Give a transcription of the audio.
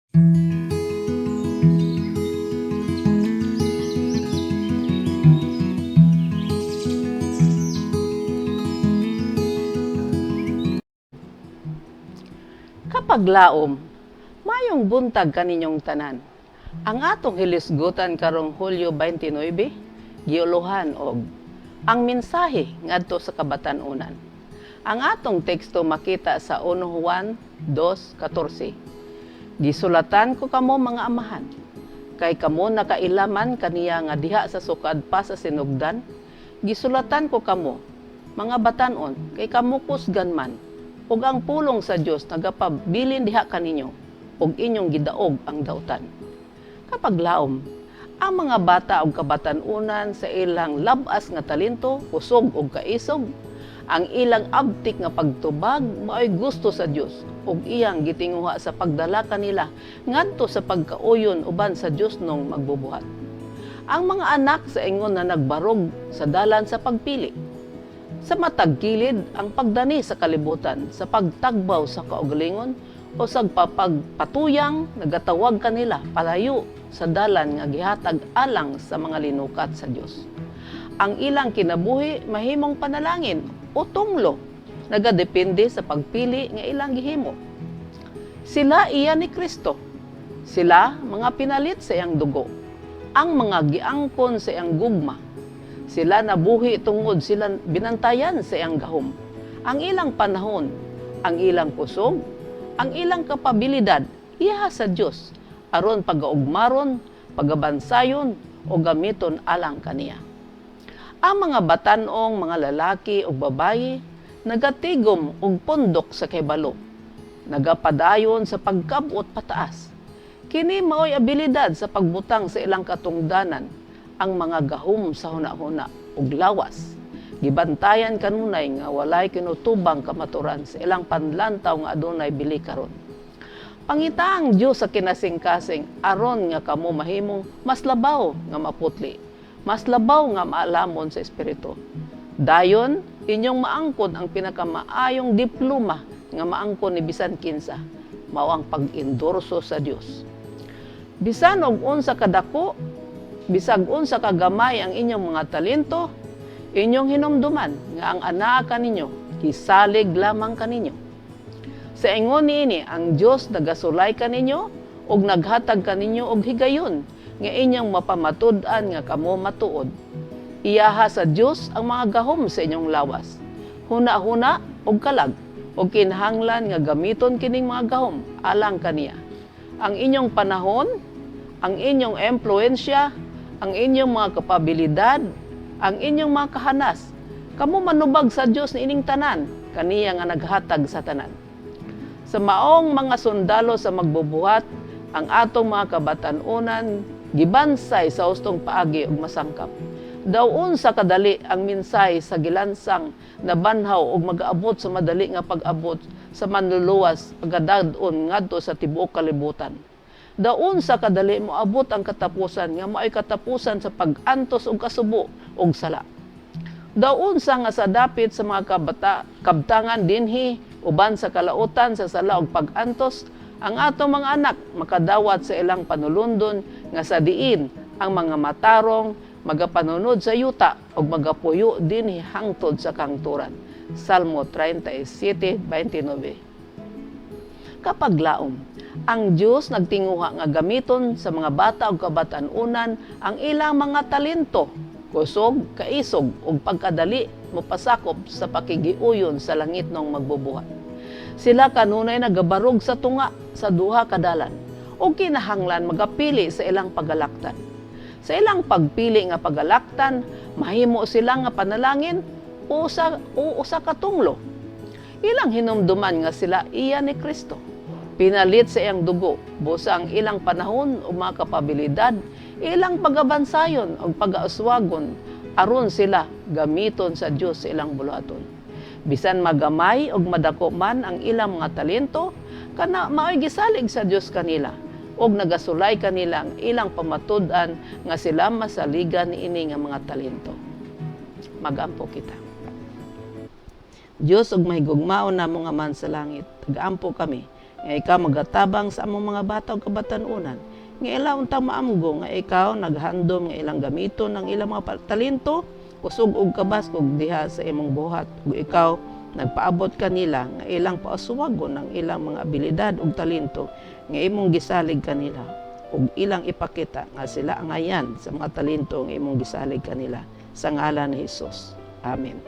Kapag laom, mayong buntag kaninyong tanan. Ang atong hilisgutan karong Hulyo 29, giuluhan og ang mensahe ngadto sa kabatan-unan. Ang atong teksto makita sa 1 Juan 2:14. Gisulatan ko kamo mga amahan, kay kamo nakailaman kaniya nga diha sa sukad pa sa sinugdan. Gisulatan ko kamo mga batan-on, kay kamo kusgan man ug ang pulong sa Dios nagapabilin diha kaninyo ug inyong gidaog ang dautan. Kapag laom, ang mga bata ug kabatan-unan sa ilang labas nga talento, kusog ug kaisog, ang ilang abtik nga pagtubag mao'y gusto sa Dios ug iyang gitinguha sa pagdala kanila ngadto sa pagkauyon uban sa Dios nung magbubuhat. Ang mga anak sa ingon na nagbarog sa dalan sa pagpili, sa matag kilid ang pagdani sa kalibutan, sa pagtagbaw sa kaugalingon o sa pagpatuyang nagatawag kanila palayo sa dalan nga gihatag alang sa mga linukat sa Dios. Ang ilang kinabuhi mahimong panalangin o tunglo, nagadepende sa pagpili nga ilang gihimo. Sila iya ni Kristo. Sila mga pinalit sa iyang dugo, ang mga giangkon sa iyang gugma. Sila nabuhi tungod sila binantayan sa iyang gahom. Ang ilang panahon, ang ilang kusog, ang ilang kapabilidad, iya sa Dios, aron pagaugmaron, pagabansayon, o gamiton alang kaniya. Ang mga batanong, mga lalaki o babayi, nagatigom og pundok sa kahibalo, nagapadayon sa pagkabot pataas. Kini mao'y abilidad sa pagbutang sa ilang katungdanan, ang mga gahom sa huna-huna ug lawas. Gibantayan kanunay nga walay kinutubang kamaturan sa ilang panlantaw nga adunay bili karon. Pangita ang Dios sa kinasing-kasing aron nga kamo mahimong mas labaw nga maputli, mas labaw nga maalamon sa espiritu. Dayon inyong maangkon ang pinakamaayong diploma nga maangkon ni bisan kinsa, mao ang pag-endorso sa Dios. Bisan og unsa kadako, bisag unsa kagamay ang inyong mga talento, inyong hinumduman nga ang anak kaninyo gisalig lamang kaninyo. Sa ingon niini ang Dios nagasulay kaninyo ug naghatag kaninyo og higayon nga inyong mapamatud-an nga kamo matuod. Iyaha sa Dios ang mga gahom sa inyong lawas, huna-huna ug kalag, ug kinahanglan nga gamiton kining mga gahom alang kaniya. Ang inyong panahon, ang inyong empluwensya, ang inyong mga kapabilidad, ang inyong mga kahanas, kamo manubag sa Dios ni ining tanan, kaniya nga naghatag sa tanan. Sa maong mga sundalo sa magbubuhat, ang atong mga kabatan-unan gibansay sa hustong paagi ug masangkap. Daw unsa kadali ang minsay sa gilansang nabanhaw ug mag-abot sa madali nga pag-abot sa manluluwas pagadad-on ngadto sa tibuok kalibutan. Daon sa kadali mo abot ang katapusan nga mao'y katapusan sa pag-antos ug kasubo ug sala. Daon sa nga sa dapit sa mga kabtangan dinhi uban sa kalautan sa sala ug pag-antos, ang atong mga anak makadawat sa ilang panulundon nga sa diin ang mga matarong magapanunod sa yuta ug magapuyo dinhi hangtod sa kangturan. Salmo 37:29. Kapag laom, ang Dios nagtinguha nga gamiton sa mga bata ug kabatan-unan ang ilang mga talento, kusog, kaisog ug pagkadali mopasakop sa pakigiuyon sa langit nung magbubuhat. Sila kanunay nagabarog sa tunga sa duha ka dalan ug kinahanglan magapili sa ilang pagalaktan. Sa ilang pagpili nga pagalaktan, mahimo sila nga panalangin o usa ka tunglo. Ilang hinumduman nga sila iya ni Kristo. Pinalit sa iyang dugo, busa ang ilang panahon o mga kapabilidad, ilang pagabansayon o pag-aaswagon, aron sila gamiton sa Dios sa ilang buluhaton. Bisan magamay o madako man ang ilang mga talento, kana mao'y gisalig sa Dios kanila, o nagasulay kanila ang ilang pamatud-an nga sila masaligan niini nga mga talento. Magampo kita. Dios og mahigugmaon namo nga man sa langit, tagampo kami nga ikaw magatabang sa among mga bata ug kabatanunan, nga ila untang maamgo nga ikaw naghandom nga ilang gamiton ng ilang mga talento, kusog ug kabas ug diha sa imong buhat, ug ikaw nagpaabot kanila nga ilang paasuwagon ng ilang mga abilidad ug talento nga imong gisalig kanila, ug ilang ipakita nga sila ang ayan sa mga talento nga imong gisalig kanila, sa ngalan ni Hesus. Amen.